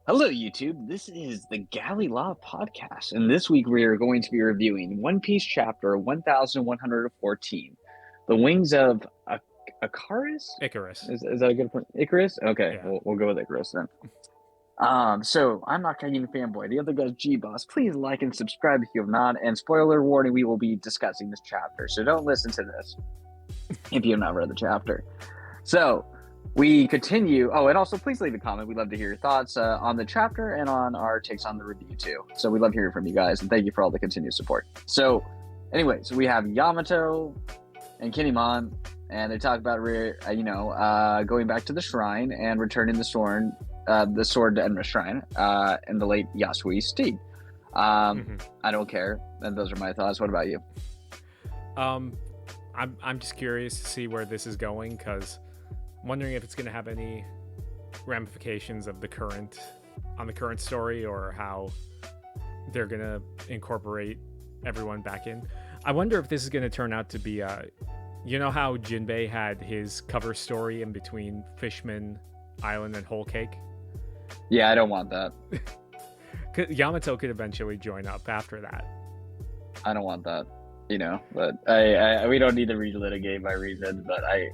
Hello, YouTube. This is the Galley La Podcast, and this week we are going to be reviewing One Piece chapter 1114, The Wings of Icarus? Icarus. Is that a good point? Icarus? Okay, Yeah. we'll go with Icarus then. So I'm Akainu Fanboy. The other guy's Geboss. Please like and subscribe if you have not. And spoiler warning, we will be discussing this chapter, so don't listen to this if you have not read the chapter. So we continue. Oh, and also please leave a comment. We'd love to hear your thoughts on the chapter and on our takes on the review too. So we'd love hearing from you guys, and thank you for all the continued support. So anyways, we have Yamato and Kinemon, and they talk about going back to the shrine and returning the sword to Enma's shrine and the late Yasui's steed. I don't care, and those are my thoughts. What about you? I'm just curious to see where this is going, because I'm wondering if it's going to have any ramifications of the current story, or how they're going to incorporate everyone back in. I wonder if this is going to turn out to be you know how Jinbei had his cover story in between Fishman Island and Whole Cake? Yeah, I don't want that. Yamato could eventually join up after that. I don't want that, but I we don't need to relitigate my reasons, but I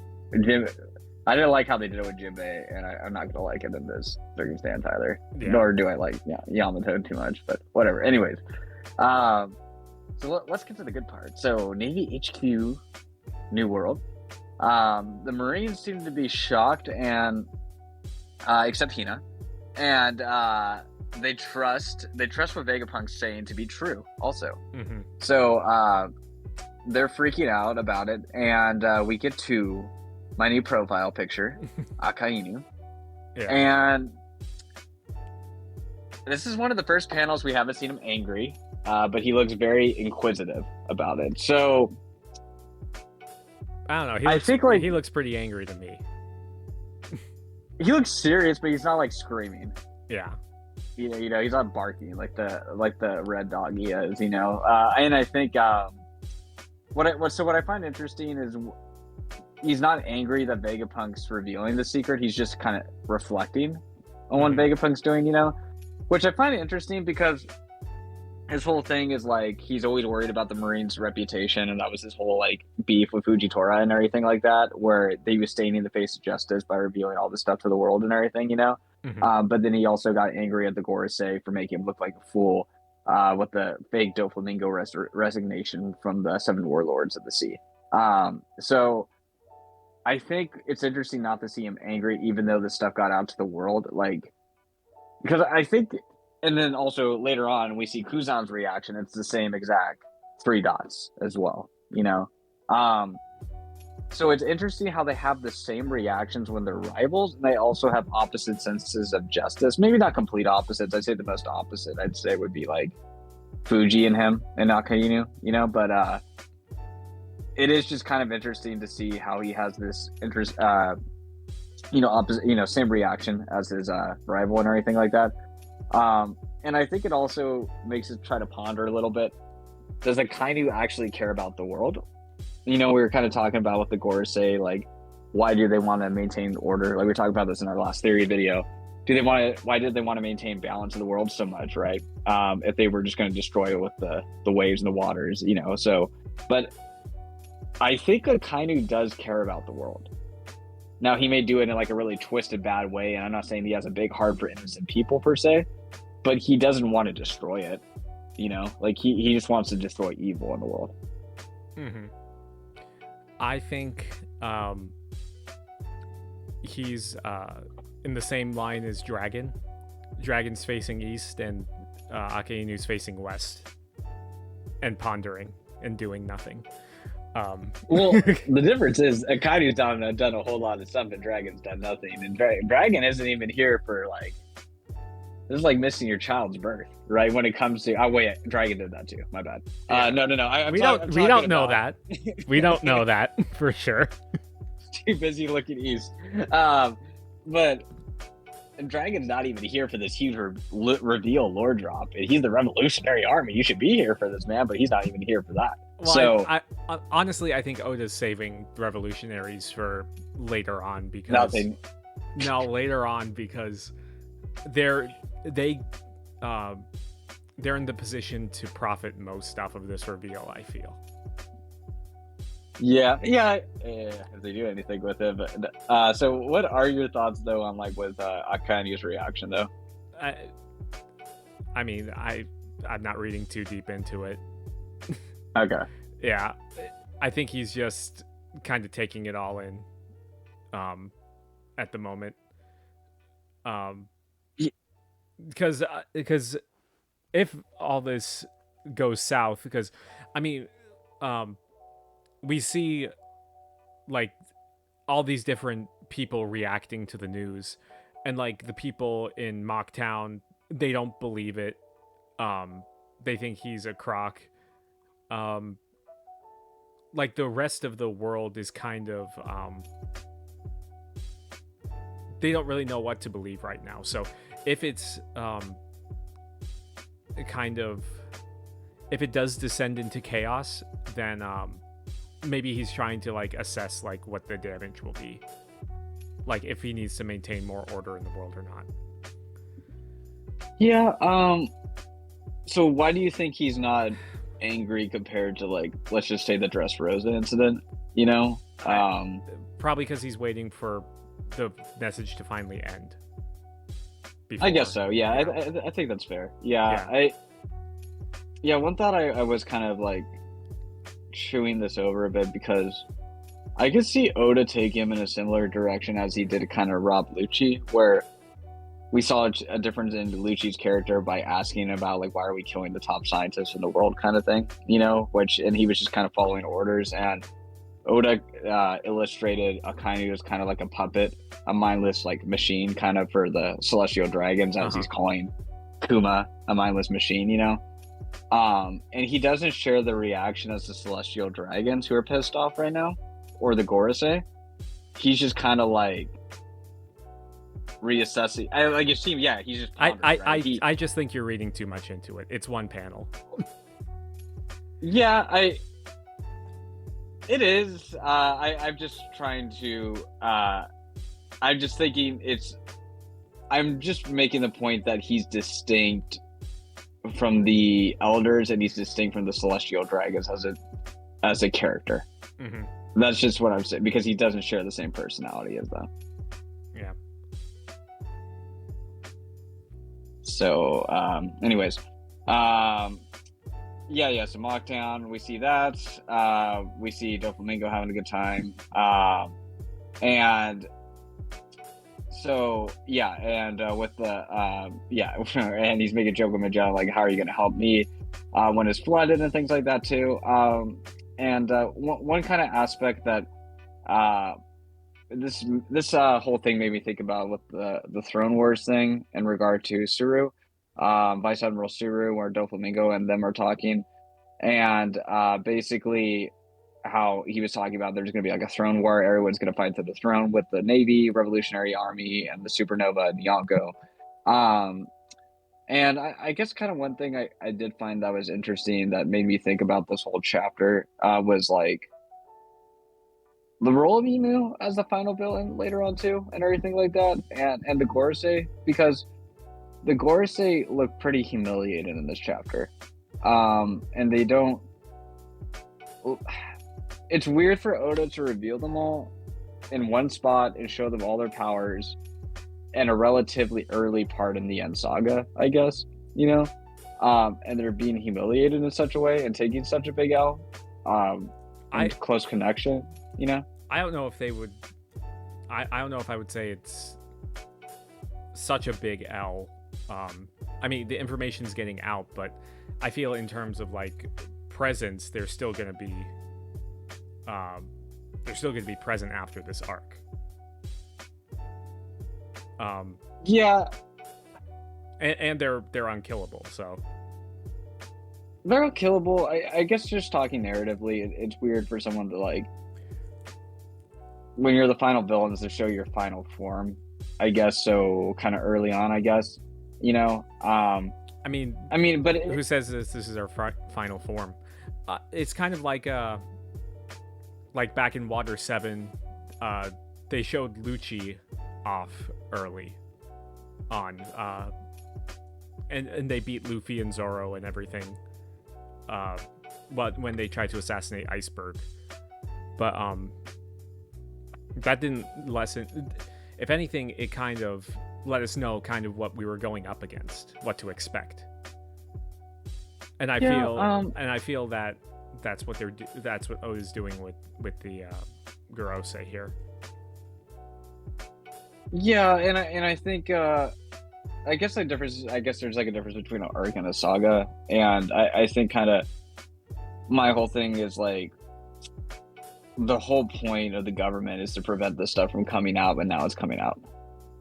didn't like how they did it with Jinbei, and I'm not gonna like it in this circumstance either. Yeah. Nor do I like Yamato too much, but whatever. Anyways, so let's get to the good part. So Navy HQ, New World. The Marines seem to be shocked, and except Hina, and they trust what Vegapunk's saying to be true also. So they're freaking out about it, and we get to my new profile picture, Akainu. Yeah. And this is one of the first panels we haven't seen him angry, but he looks very inquisitive about it. So I don't know. He looks pretty angry to me. He looks serious, but he's not like screaming. Yeah. He's not barking like the red dog he is. And I think what I find interesting is he's not angry that Vegapunk's revealing the secret. He's just kind of reflecting on what Vegapunk's doing, which I find interesting, because his whole thing is like he's always worried about the Marines' reputation, and that was his whole like beef with Fujitora and everything like that, where they was staining the face of justice by revealing all this stuff to the world and everything, but then he also got angry at the Gorosei for making him look like a fool with the fake Doflamingo resignation from the 7 warlords of the sea. So I think it's interesting not to see him angry, even though this stuff got out to the world, because I think. And then also later on, we see Kuzan's reaction. It's the same exact 3 dots as well, So it's interesting how they have the same reactions when they're rivals, and they also have opposite senses of justice. Maybe not complete opposites. I'd say the most opposite, would be like Fuji and him and Akainu, But it is just kind of interesting to see how he has this interest, opposite, same reaction as his rival and everything like that. And I think it also makes us try to ponder a little bit. Does Akainu actually care about the world? We were kind of talking about with the Gorosei, like, why do they want to maintain order? Like, we talked about this in our last theory video. Why did they want to maintain balance in the world so much, right? If they were just going to destroy it with the waves and the waters, but I think Akainu does care about the world. Now, he may do it in like a really twisted, bad way, and I'm not saying he has a big heart for innocent people per se, but he doesn't want to destroy it, Like, he just wants to destroy evil in the world. I think he's in the same line as Dragon. Dragon's facing east, and Akainu's facing west, and pondering and doing nothing. Well, the difference is Akainu's done a whole lot of stuff, and Dragon's done nothing. And Dragon isn't even here for like, this is like missing your child's birth, right? When it comes to Dragon did that too. My bad. No. We don't know that. We don't know that for sure. Too busy looking east. But Dragon's not even here for this huge reveal lore drop. He's the Revolutionary Army. You should be here for this, man. But he's not even here for that. Well, so I honestly, I think Oda's saving the revolutionaries for later on, because later on, because they're in the position to profit most off of this reveal, I feel. Yeah, if they do anything with it. But so what are your thoughts though on like with Akainu's reaction though? I mean, I'm not reading too deep into it. Okay. Yeah, I think he's just kind of taking it all in at the moment. Because if all this goes south, because I mean, we see like all these different people reacting to the news, and like the people in Mocktown, they don't believe it. They think he's a crock. Like the rest of the world is kind of they don't really know what to believe right now. So if it's if it does descend into chaos, then maybe he's trying to like assess like what the damage will be, like if he needs to maintain more order in the world or not. Yeah. So why do you think he's not angry compared to like, let's just say the Dressrosa incident? You know, probably because he's waiting for the message to finally end. I guess so. Yeah, I think that's fair. Yeah. One thought I was kind of like chewing this over a bit, because I could see Oda take him in a similar direction as he did kind of Rob Lucci, where we saw a difference in Lucci's character by asking about like, why are we killing the top scientists in the world kind of thing, you know, and he was just kind of following orders, and Oda illustrated Akainu as kind of like a puppet, a mindless like machine kind of for the celestial dragons, as he's calling Kuma a mindless machine, you know. And he doesn't share the reaction as the celestial dragons who are pissed off right now, or the Gorosei. He's just kind of like reassessing. He's just pondering, I just think you're reading too much into it. It's one panel. It is. I'm just trying to. I'm just thinking I'm just making the point that he's distinct from the elders, and he's distinct from the celestial dragons as a character. Mm-hmm. That's just what I'm saying, because he doesn't share the same personality as them. Yeah. So, anyways, so Mocktown, we see that. We see Doflamingo having a good time. And so, with the, and he's making a joke with Magellan, like, how are you going to help me when it's flooded and things like that, too. One kind of aspect that this whole thing made me think about with the Throne Wars thing in regard to Suru, Vice Admiral Suru, where Doflamingo and them are talking, and basically how he was talking about there's going to be like a throne war. Everyone's going to fight for the throne with the Navy, Revolutionary Army, and the Supernova and Yonko. And I guess kind of one thing I did find that was interesting that made me think about this whole chapter was like the role of Emu as the final villain later on too, and everything like that, and the Gorosei, because the Gorosei look pretty humiliated in this chapter, and they don't. It's weird for Oda to reveal them all in one spot and show them all their powers in a relatively early part in the end saga, I guess, you know, and they're being humiliated in such a way and taking such a big L, and close connection, you know. I don't know if they would. I don't know if I would say it's such a big L. I mean, the information's getting out, but I feel in terms of like presence, they're still going to be. They're still going to be present after this arc. And they're unkillable, so they're unkillable. I guess just talking narratively, it's weird for someone to like, when you're the final villains, to show your final form, I guess, so kind of early on, I guess, you know. I mean, but who says this is our final form? It's kind of like back in Water 7, they showed Lucci off early. on, and they beat Luffy and Zoro and everything. But when they tried to assassinate Iceberg, but that didn't lessen. If anything, it kind of let us know kind of what we were going up against, what to expect. And I feel that that's what Oda's doing with the Gorosei here. Yeah, and I think I guess the difference. I guess there's like a difference between an arc and a saga, and I think kind of my whole thing is like the whole point of the government is to prevent this stuff from coming out, but now it's coming out.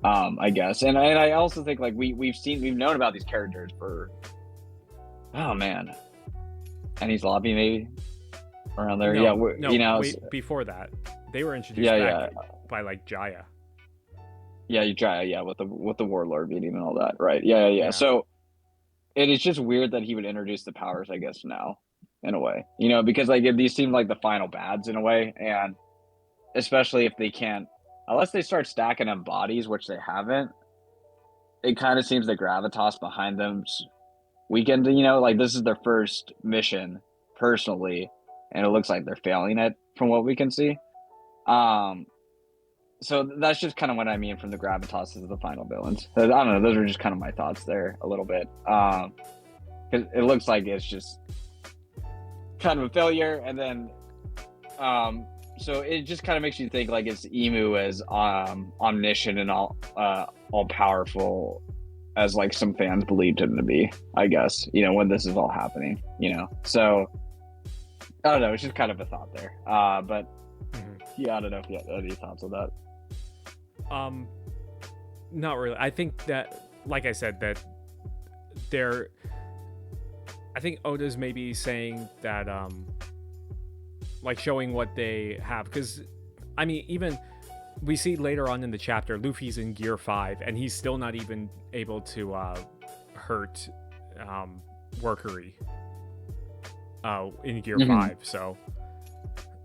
I guess, and I also think like we've known about these characters for, oh man, and he's lobby maybe around there. Before that, they were introduced by like Jaya. Yeah, with the warlord meeting and all that, right? Yeah. So it is just weird that he would introduce the powers, I guess, now, in a way, because like these seem like the final bads in a way, and especially if they can't, unless they start stacking up bodies, which they haven't, it kind of seems the gravitas behind them's weakened. Like this is their first mission personally, and it looks like they're failing it from what we can see. So that's just kind of what I mean from the gravitas of the final villains. I don't know. Those are just kind of my thoughts there a little bit. Because it looks like it's just kind of a failure. And then, so it just kind of makes you think like it's Emu as omniscient and all powerful as like some fans believed him to be, I guess, when this is all happening, So I don't know. It's just kind of a thought there. But yeah, I don't know if you have any thoughts on that. Not really. I think that, like I said, that I think Oda's maybe saying that, like showing what they have, because I mean, even we see later on in the chapter, Luffy's in Gear 5, and he's still not even able to hurt Workery in Gear 5. So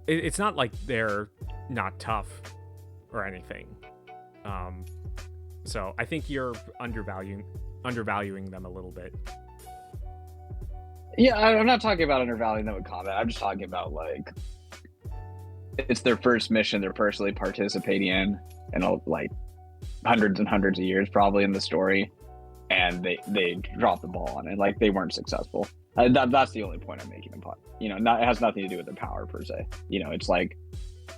it's not like they're not tough or anything. So I think you're undervaluing them a little bit. Yeah, I'm not talking about undervaluing them with combat. I'm just talking about like it's their first mission they're personally participating in like hundreds and hundreds of years probably in the story, and they dropped the ball on it. Like they weren't successful. That's the only point I'm making. It has nothing to do with their power per se. It's like,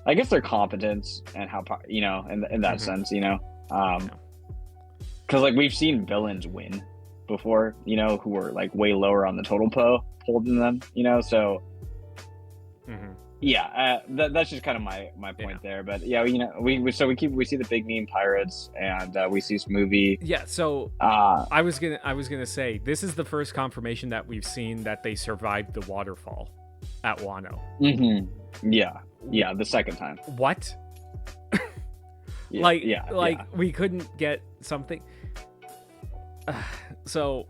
I guess their competence and how, in that sense, because like we've seen villains win before, who were like way lower on the total pole than them, so yeah, that's just kind of my point there. But yeah, we see the big meme pirates, and we see Smoothie. Yeah, so I was gonna say this is the first confirmation that we've seen that they survived the waterfall at Wano. Yeah, the second time. What? We couldn't get something. So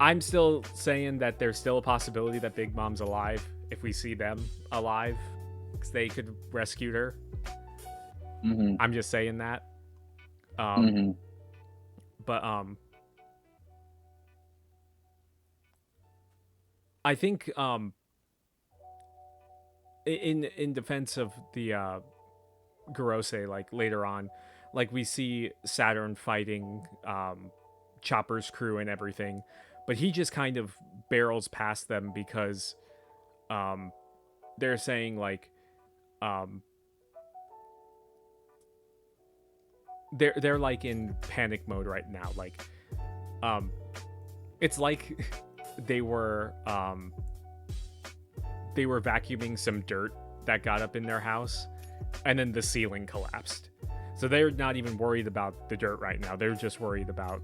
I'm still saying that there's still a possibility that Big Mom's alive if we see them alive, because they could rescue her. I'm just saying that. But I think in defense of the Gorosei, like later on, like we see Saturn fighting Chopper's crew and everything, but he just kind of barrels past them because they're saying like they're like in panic mode right now. Like it's like they were vacuuming some dirt that got up in their house, and then the ceiling collapsed. So they're not even worried about the dirt right now. They're just worried about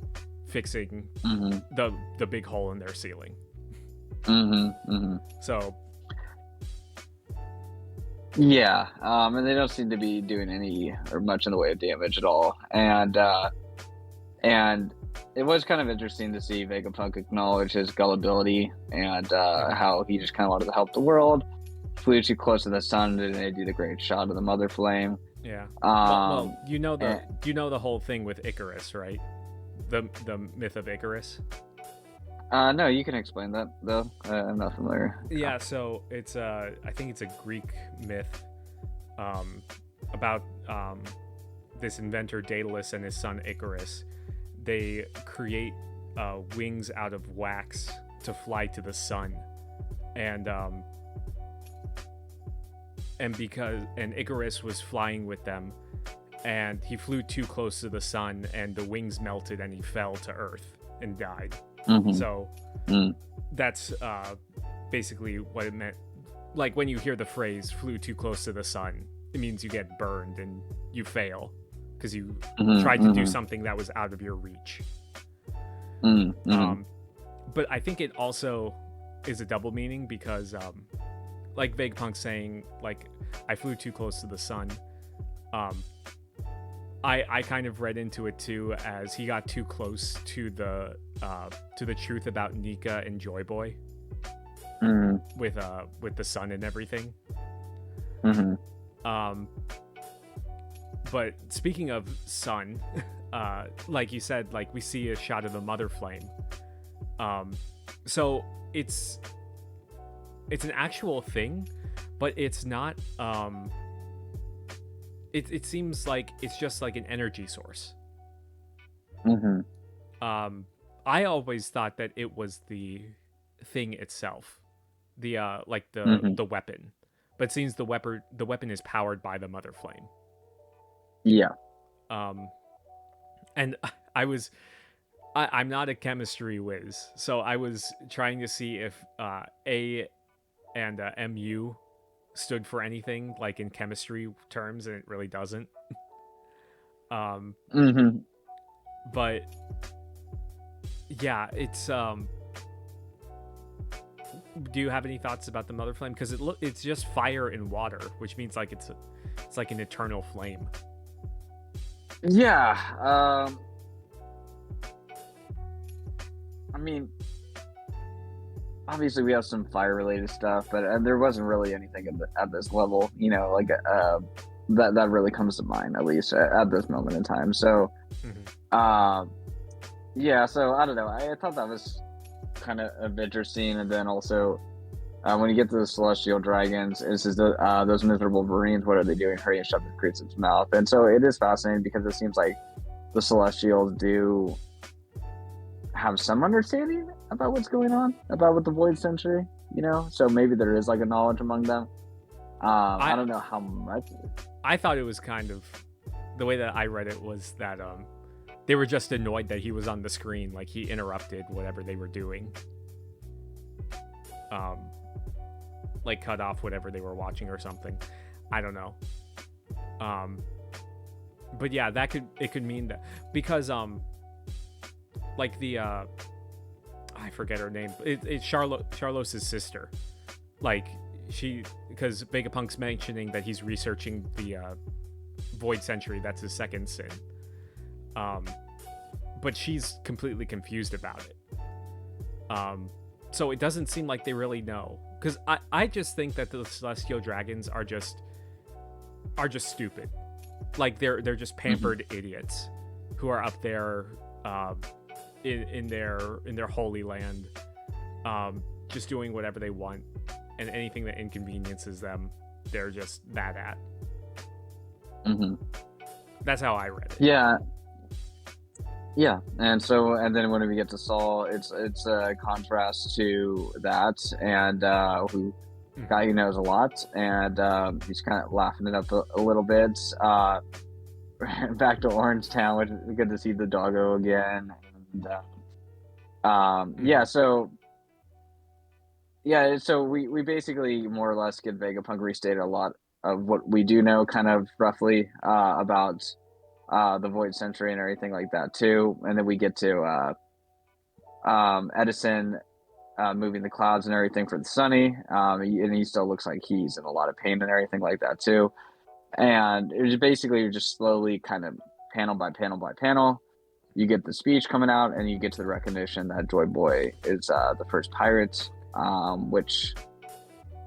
fixing the big hole in their ceiling. So yeah, and they don't seem to be doing any or much in the way of damage at all. And it was kind of interesting to see Vegapunk acknowledge his gullibility and how he just kind of wanted to help the world. Flew too close to the sun, and they do the great shot of the mother flame. Yeah. Um, well, you know and, the whole thing with Icarus, right? The myth of Icarus. no, you can explain that though. I'm not familiar. Yeah, so it's I think it's a Greek myth um, about this inventor Daedalus and his son Icarus. They create wings out of wax to fly to the sun, and Icarus was flying with them, and he flew too close to the sun, and the wings melted, and he fell to Earth and died. Mm-hmm. So that's basically what it meant. Like when you hear the phrase "flew too close to the sun," it means you get burned and you fail because you tried to do something that was out of your reach. But I think it also is a double meaning because, like Vegapunk saying, like, I flew too close to the sun. I kind of read into it too as he got too close to the truth about Nika and Joy Boy with the sun and everything. But speaking of sun, like you said, like we see a shot of the mother flame. So it's an actual thing, but it's not. It seems like it's just like an energy source. I always thought that it was the thing itself, the the weapon, but it seems the weapon is powered by the mother flame. Yeah. And I'm not a chemistry whiz, so I was trying to see if A and MU stood for anything like in chemistry terms, and it really doesn't. But yeah, it's do you have any thoughts about the mother flame? Because it's just fire and water, which means like it's like an eternal flame. Yeah. I mean, obviously we have some fire related stuff, but there wasn't really anything at this level, you know, like that really comes to mind, at least at this moment in time. So yeah, so I don't know, I thought that was kind of interesting. And then also when you get to the celestial dragons, it's just those miserable marines, what are they doing? Hurry and shove the creeps in its mouth. And so it is fascinating because it seems like the celestials do have some understanding about what's going on, about what the void century, you know, so maybe there is like a knowledge among them. I don't know how much. I thought it was kind of, the way that I read it was that they were just annoyed that he was on the screen, like he interrupted whatever they were doing, like cut off whatever they were watching or something. I don't know. But yeah, it could mean that, because like the I forget her name. It's Charlos's sister. Like because Vegapunk's mentioning that he's researching the Void Century. That's his second sin. But she's completely confused about it. So it doesn't seem like they really know. Because I just think that the Celestial Dragons are just stupid. Like they're just pampered idiots who are up there in their holy land, just doing whatever they want, and anything that inconveniences them, they're just bad at. That's how I read it. Yeah, and then when we get to Saul, it's a contrast to that, and guy who knows a lot, and he's kind of laughing it up a little bit. Back to Orange Town, which is good to see the doggo again. And, so we basically more or less get Vegapunk restated a lot of what we do know, kind of roughly about the Void Century and everything like that too. And then we get to Edison moving the clouds and everything for the Sunny, and he still looks like he's in a lot of pain and everything like that too. And it was basically just slowly kind of panel by panel by panel, you get the speech coming out, and you get to the recognition that Joy Boy is the first pirate, which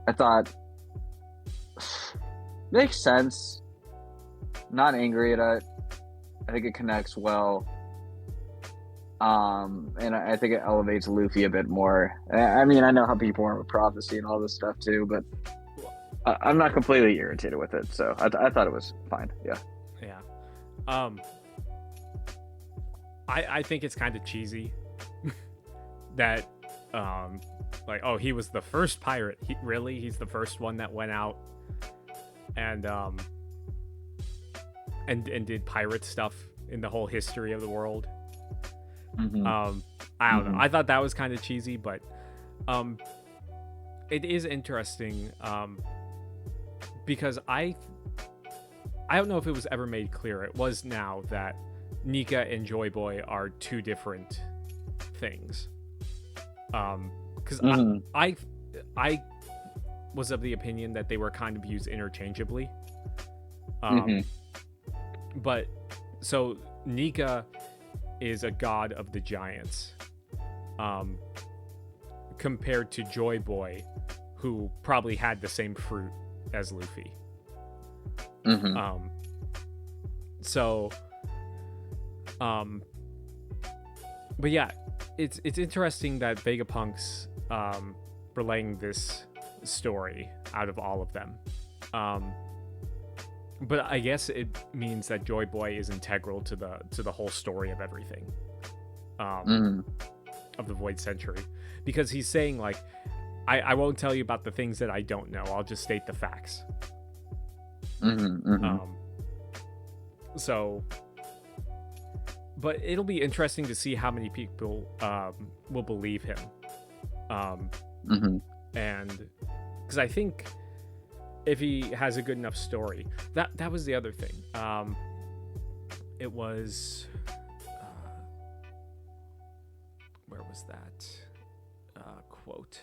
I thought makes sense. not angry at it. I think it connects well. And I think it elevates Luffy a bit more. I mean, I know how people are with prophecy and all this stuff too, but I'm not completely irritated with it. So I thought it was fine. Yeah. Yeah. I think it's kind of cheesy that, like, oh, he was the first pirate. He's the first one that went out and did pirate stuff in the whole history of the world. Mm-hmm. I don't know. I thought that was kind of cheesy, but it is interesting because I don't know if it was ever made clear. It was now that Nika and Joy Boy are two different things. Because I was of the opinion that they were kind of used interchangeably. But so Nika is a god of the giants, compared to Joy Boy, who probably had the same fruit as Luffy. But yeah, it's interesting that Vegapunk's relaying this story out of all of them. But I guess it means that Joy Boy is integral to the whole story of everything, of the Void Century, because he's saying, like, I won't tell you about the things that I don't know. I'll just state the facts. So, but it'll be interesting to see how many people will believe him, and because I think if he has a good enough story, that was the other thing. It was where was that quote?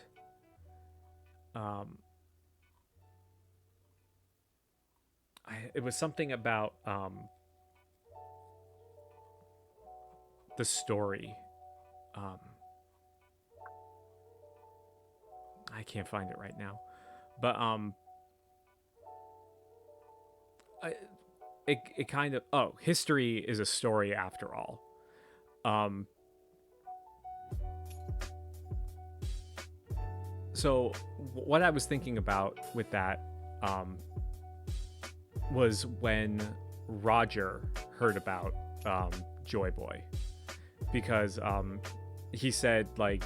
It was something about the story. I can't find it right now, but it kind of, history is a story after all. So what I was thinking about with that was when Roger heard about Joy Boy, because he said, like,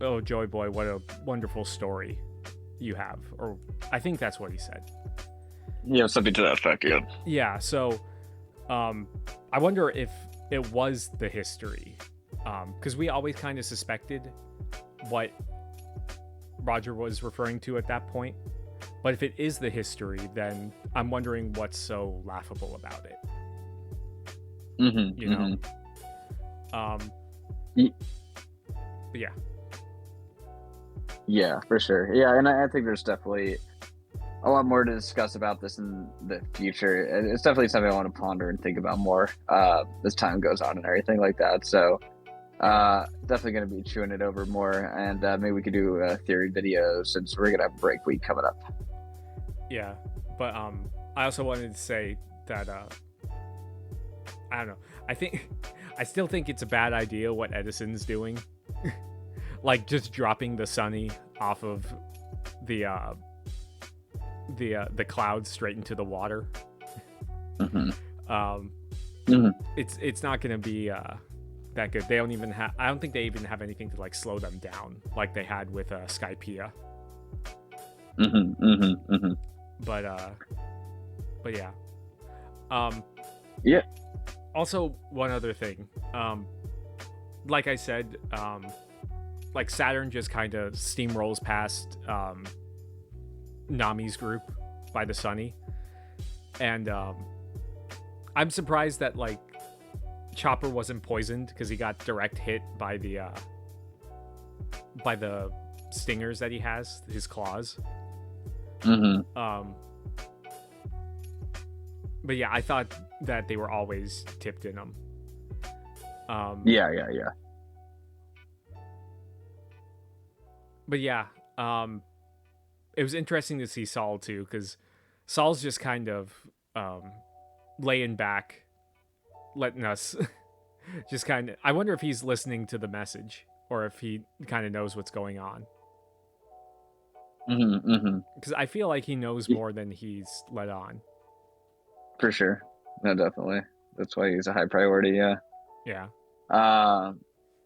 oh, Joy Boy, what a wonderful story you have, or I think that's what he said. Yeah, something to that effect. Yeah. Yeah. So, I wonder if it was the history, because we always kind of suspected what Roger was referring to at that point. But if it is the history, then I'm wondering what's so laughable about it. You know. Yeah. Yeah, for sure. Yeah, and I think there's definitely a lot more to discuss about this in the future. It's definitely something I want to ponder and think about more as time goes on and everything like that. So definitely going to be chewing it over more, and maybe we could do a theory video since we're going to have break week coming up. Yeah, but I also wanted to say that I don't know. I still think it's a bad idea what Edison's doing. Like just dropping the Sunny off of the clouds straight into the water. It's not gonna be that good. They don't even have. I don't think they even have anything to like slow them down like they had with Skypiea. But yeah. Yeah. Also, one other thing. Like I said, like Saturn just kind of steamrolls past Nami's group by the Sunny, and I'm surprised that like Chopper wasn't poisoned because he got direct hit by the stingers that he has, his claws. But yeah, I thought that they were always tipped in them. Yeah. But yeah, it was interesting to see Saul too, because Saul's just kind of laying back, letting us just kind of. I wonder if he's listening to the message or if he kind of knows what's going on. Because I feel like he knows more than he's let on. For sure. No, definitely. That's why he's a high priority. Yeah. Yeah.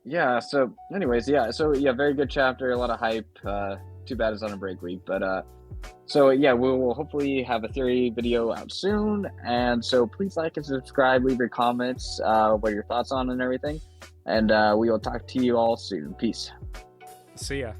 Yeah. So, anyways, yeah. So, yeah, very good chapter. A lot of hype. Too bad it's on a break week, but so yeah, we will hopefully have a theory video out soon. And so, please like and subscribe. Leave your comments. What are your thoughts on and everything. And we will talk to you all soon. Peace. See ya.